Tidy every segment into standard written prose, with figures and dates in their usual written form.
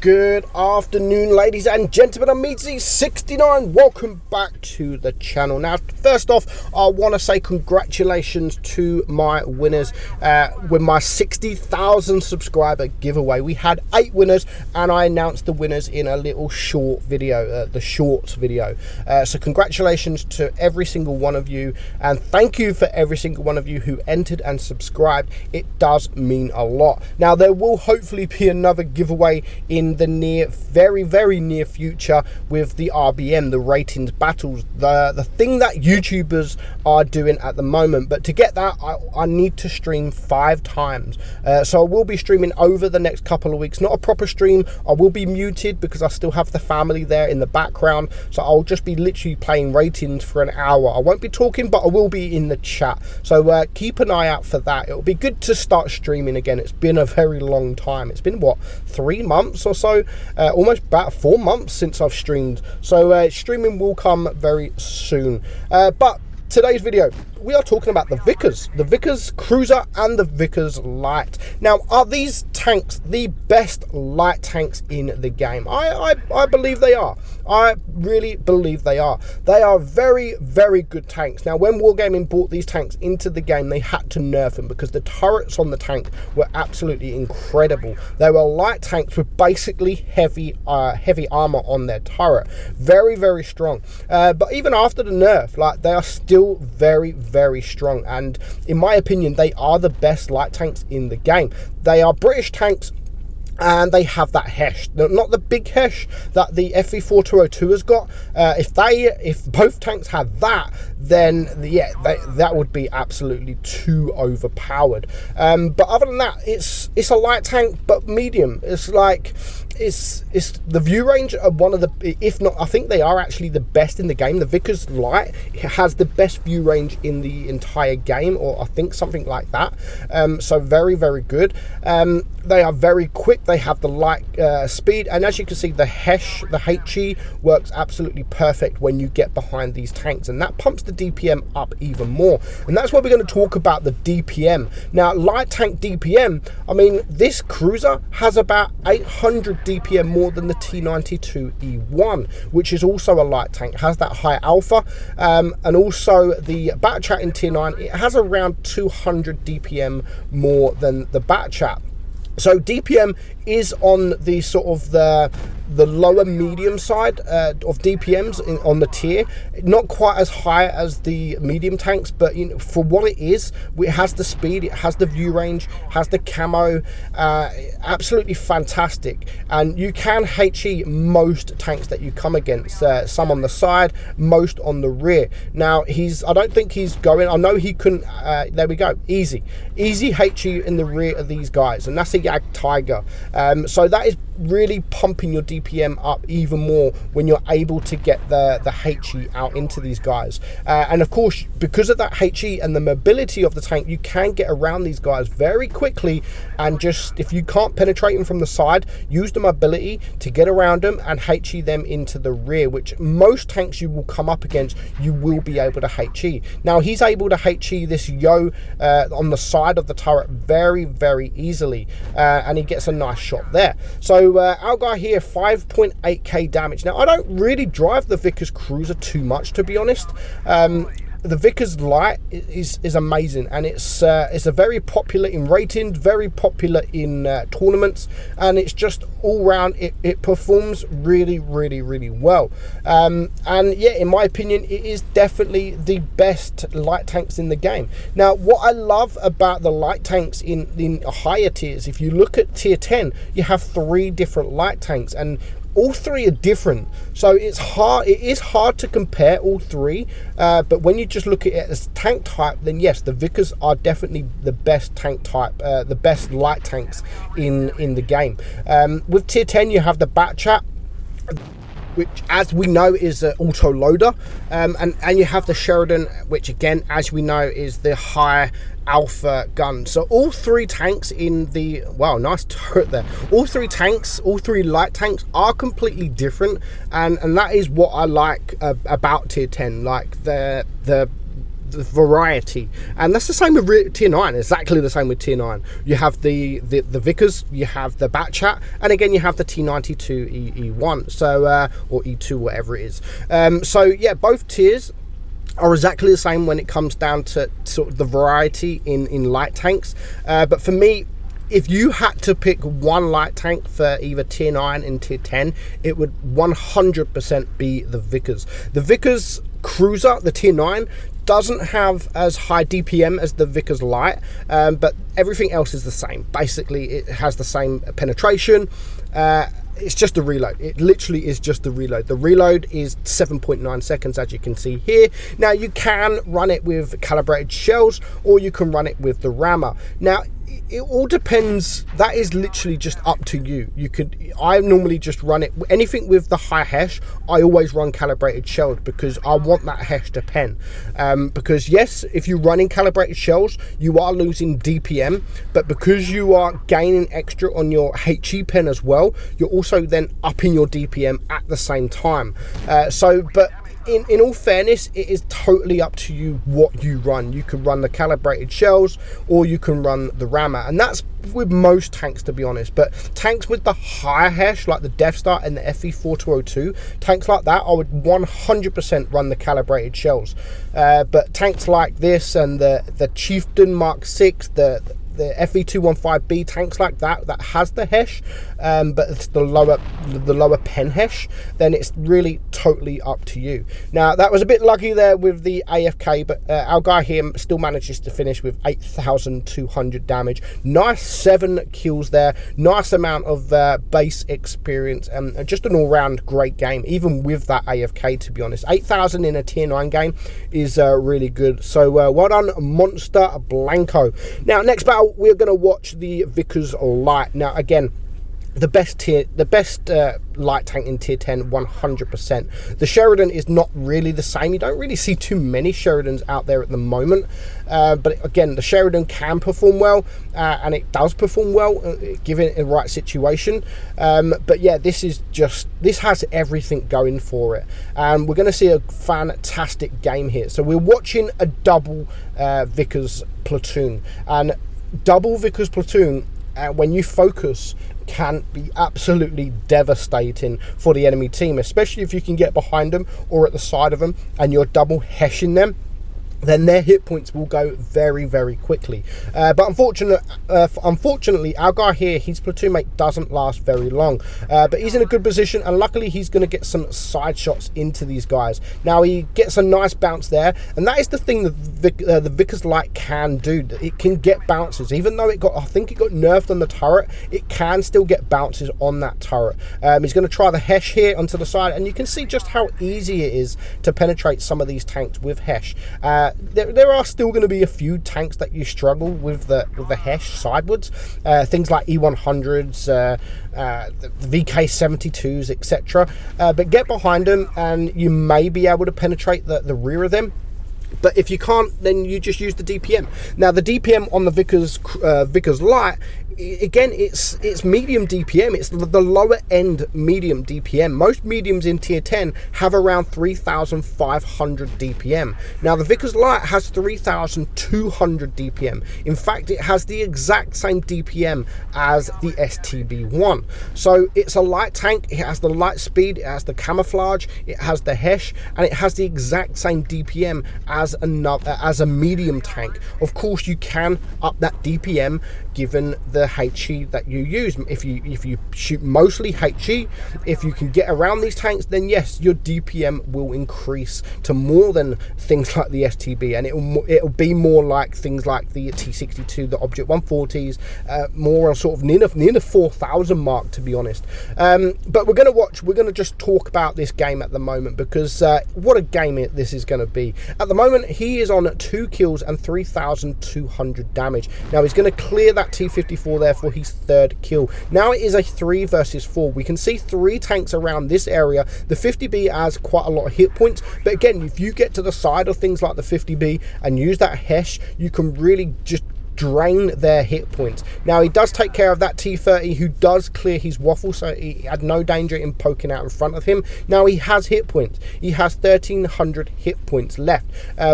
Good afternoon, ladies and gentlemen. I'm meadsyreplays. Welcome back to the channel. Now, first off, I want to say congratulations to my winners with my 60,000 subscriber giveaway. We had 8 winners, and I announced the winners in a little short video, the shorts video. So congratulations to every single one of you, and thank you for every single one of you who entered and subscribed. It does mean a lot. Now, there will hopefully be another giveaway in the very near future with the RBM, the ratings battles, the thing that YouTubers are doing at the moment. But to get that, I need to stream 5 times. So I will be streaming over the next couple of weeks. Not a proper stream. I will be muted because I still have the family there in the background. So I'll just be literally playing ratings for an hour. I won't be talking, but I will be in the chat. So keep an eye out for that. It'll be good to start streaming again. It's been a very long time. It's been, what, 3 months or so? Almost about 4 months since I've streamed. So streaming will come very soon. But today's video, we are talking about the Vickers Cruiser and the Vickers Light. Now, are these tanks the best light tanks in the game? I believe they are. I really believe they are. They are very good tanks. Now, when Wargaming brought these tanks into the game, they had to nerf them because the turrets on the tank were absolutely incredible. They were light tanks with basically heavy armor on their turret. Very strong. But even after the nerf, like, they are still very strong, and in my opinion, they are the best light tanks in the game. They are British tanks, and they have that hesh, not the big hesh that the FV4202 has got. If both tanks had that, then yeah, that would be absolutely too overpowered. But other than that, it's a light tank but medium. It's like it's the view range of one of the, if not, I think they are actually the best in the game. The Vickers Light has the best view range in the entire game, or I think something like that. So very good. They are very quick. They have the light speed, and as you can see, the HE works absolutely perfect when you get behind these tanks, and that pumps the DPM up even more. And that's why we're going to talk about the DPM. Now, light tank DPM, I mean, this cruiser has about 800 DPM more than the T92E1, which is also a light tank. It has that high alpha, and also the Batchat in tier 9, it has around 200 DPM more than the Batchat. So DPM is on the sort of the lower medium side of DPMs on the tier. Not quite as high as the medium tanks, but you know, for what it is, it has the speed, it has the view range, has the camo, absolutely fantastic. And you can HE most tanks that you come against, some on the side, most on the rear. Now, I don't think he's going, I know he couldn't, there we go, easy HE in the rear of these guys, and that's a Jag Tiger. So that is really pumping your DPM up even more when you're able to get the HE out into these guys. And of course, because of that HE and the mobility of the tank, you can get around these guys very quickly, and just, if you can't penetrate them from the side, use the mobility to get around them and HE them into the rear, which most tanks you will come up against, you will be able to HE. Now, he's able to HE this Yo on the side of the turret very easily, and he gets a nice shot there. So our guy here, 5.8k damage. Now, I don't really drive the Vickers Cruiser too much, to be honest. The Vickers Light is amazing, and it's a very popular in ratings, very popular in tournaments, and it's just all round, it performs really well. And yeah, in my opinion, it is definitely the best light tanks in the game. Now, what I love about the light tanks in higher tiers, if you look at tier 10, you have 3 different light tanks, and all 3 are different, so it is hard to compare all 3, but when you just look at it as tank type, then yes, the Vickers are definitely the best tank type, the best light tanks in the game. With tier 10, you have the Batchat, which, as we know, is an auto loader, and you have the Sheridan, which again, as we know, is the high alpha gun. So all 3 tanks in the, wow, nice turret there, all 3 tanks, all 3 light tanks are completely different, and that is what I like about tier 10. Like the the variety, and that's the same with tier 9. Exactly the same with tier 9. You have the Vickers, you have the Batchat, and again you have the T92 E1, so or E2, whatever it is. So yeah, both tiers are exactly the same when it comes down to sort of the variety in light tanks, but for me, if you had to pick one light tank for either tier 9 and tier 10, it would 100% be the Vickers. The Vickers Cruiser, the tier 9, doesn't have as high DPM as the Vickers Light, but everything else is the same. Basically, it has the same penetration. It's just a reload. It literally is just a reload. The reload is 7.9 seconds, as you can see here. Now, you can run it with calibrated shells, or you can run it with the rammer. Now, it all depends. That is literally just up to you. I normally just run it, anything with the high hash, I always run calibrated shells, because I want that hash to pen. Because yes, if you're running calibrated shells, you are losing DPM, but because you are gaining extra on your HE pen as well, you're also then upping your DPM at the same time. But in all fairness, it is totally up to you what you run. You can run the calibrated shells, or you can run the rammer, and that's with most tanks, to be honest. But tanks with the higher hash, like the Death Star and the FE4202, tanks like that, I would 100% run the calibrated shells. But tanks like this and the Chieftain Mark 6, the FE215B, tanks like that has the hash, but it's the lower pen hash, then it's really totally up to you. Now, that was a bit lucky there with the AFK, but our guy here still manages to finish with 8,200 damage. Nice 7 kills there, nice amount of base experience, and just an all-round great game, even with that AFK, to be honest. 8,000 in a tier 9 game is really good. So well done, Monster Blanco. Now, next battle, we're going to watch the Vickers Light. Now, again, the best light tank in tier 10, 100%. The Sheridan is not really the same. You don't really see too many Sheridans out there at the moment, but again, the Sheridan can perform well, and it does perform well given the right situation. But yeah, this has everything going for it, and we're going to see a fantastic game here. So we're watching a double Vickers platoon, and double Vickers platoon, when you focus, can be absolutely devastating for the enemy team, especially if you can get behind them or at the side of them and you're double heshing them. Then their hit points will go very, very quickly. But unfortunately, our guy here, his platoon mate doesn't last very long. But he's in a good position, and luckily he's going to get some side shots into these guys. Now, he gets a nice bounce there, and that is the thing that the Vickers Light can do. It can get bounces. Even though I think it got nerfed on the turret, it can still get bounces on that turret. He's going to try the Hesh here onto the side, and you can see just how easy it is to penetrate some of these tanks with Hesh. There are still going to be a few tanks that you struggle with the Hesh sidewards, things like E100s, the VK72s, etc. But get behind them, and you may be able to penetrate the rear of them. But if you can't, then you just use the DPM. Now, the DPM on the Vickers Light, again, it's medium DPM. It's the lower end medium DPM. Most mediums in tier 10 have around 3,500 DPM. Now, the Vickers Light has 3,200 DPM. In fact, it has the exact same DPM as the STB1. So it's a light tank. It has the light speed, it has the camouflage, it has the Hesh, and it has the exact same DPM as a medium tank. Of course, you can up that DPM given the HE that you use. If you shoot mostly HE, if you can get around these tanks, then yes, your DPM will increase to more than things like the STB, and it'll be more like things like the T62, the Object 140s, more sort of near the 4,000 mark, to be honest. But we're going to just talk about this game at the moment, because what a game this is going to be. At the moment, he is on 2 kills and 3,200 damage. Now, he's going to clear that T54 there for his 3rd kill. Now it is a 3 versus 4. We can see 3 tanks around this area. The 50B has quite a lot of hit points, but again, if you get to the side of things like the 50B and use that Hesh, you can really just drain their hit points. Now, he does take care of that T-30, who does clear his waffle, so he had no danger in poking out in front of him. Now, he has hit points. He has 1,300 hit points left,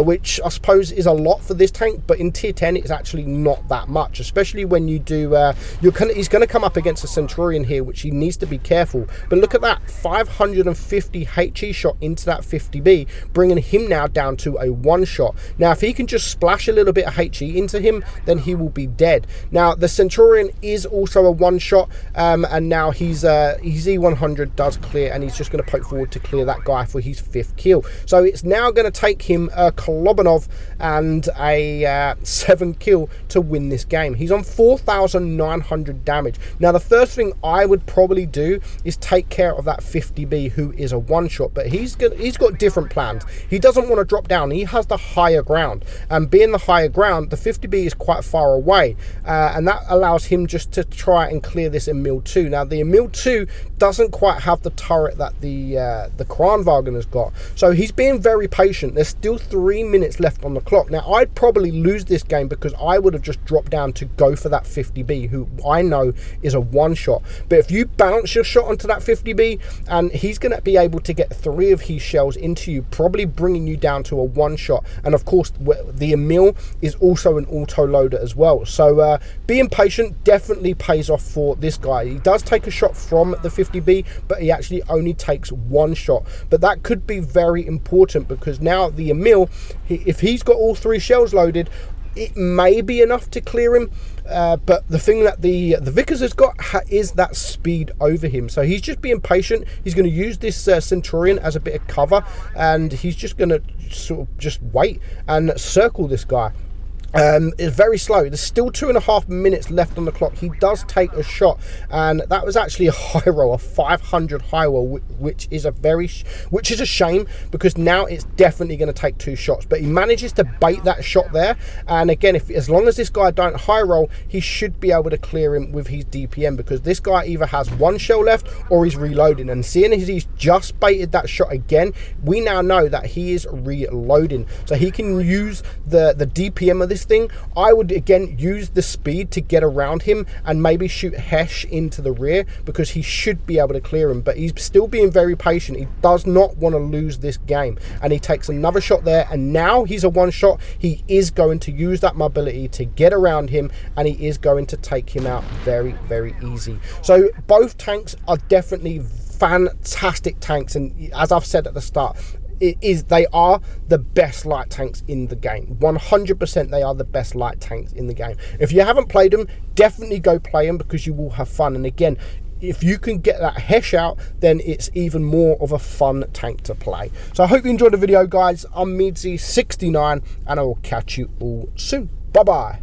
which I suppose is a lot for this tank, but in tier 10, it's actually not that much, especially when you do, he's going to come up against a Centurion here, which he needs to be careful. But look at that, 550 HE shot into that 50B, bringing him now down to a one-shot. Now, if he can just splash a little bit of HE into him, then he will be dead. Now, the Centurion is also a one-shot, and now his E100 does clear, and he's just going to poke forward to clear that guy for his 5th kill. So it's now going to take him a Kolobanov and a 7 kill to win this game. He's on 4,900 damage. Now, the first thing I would probably do is take care of that 50B, who is a one-shot, but he's got different plans. He doesn't want to drop down. He has the higher ground, and being the higher ground, the 50B is quite far away, and that allows him just to try and clear this Emil 2. Now, the Emil 2 doesn't quite have the turret that the Kranwagen has got, so he's being very patient. There's still 3 minutes left on the clock. Now, I'd probably lose this game because I would have just dropped down to go for that 50B, who I know is a one-shot. But if you bounce your shot onto that 50B, and he's going to be able to get 3 of his shells into you, probably bringing you down to a one-shot. And of course, the Emil is also an auto-loader as well. So being patient definitely pays off for this guy. He does take a shot from the 50B, but he actually only takes 1 shot. But that could be very important, because now the Emil, if he's got all 3 shells loaded, it may be enough to clear him, but the thing that the Vickers has got is that speed over him. So he's just being patient. He's going to use this Centurion as a bit of cover, and he's just going to sort of just wait and circle this guy. It's very slow. There's still 2.5 minutes left on the clock. He does take a shot, and that was actually a high roll, a 500 high roll, which is a shame, because now it's definitely going to take 2 shots. But he manages to bait that shot there, and again, as long as this guy don't high roll, he should be able to clear him with his DPM, because this guy either has 1 shell left or he's reloading. And seeing as he's just baited that shot again, we now know that he is reloading, so he can use the DPM of this thing. I would again use the speed to get around him and maybe shoot Hesh into the rear, because he should be able to clear him. But he's still being very patient. He does not want to lose this game, and he takes another shot there, and now he's a one-shot. He is going to use that mobility to get around him, and he is going to take him out very, very easy. So both tanks are definitely fantastic tanks, and as I've said at the start, they are the best light tanks in the game. 100% they are the best light tanks in the game. If you haven't played them, definitely go play them, because you will have fun. And again, if you can get that Hesh out, then it's even more of a fun tank to play. So I hope you enjoyed the video, guys. I'm meadsy69, and I will catch you all soon. Bye bye.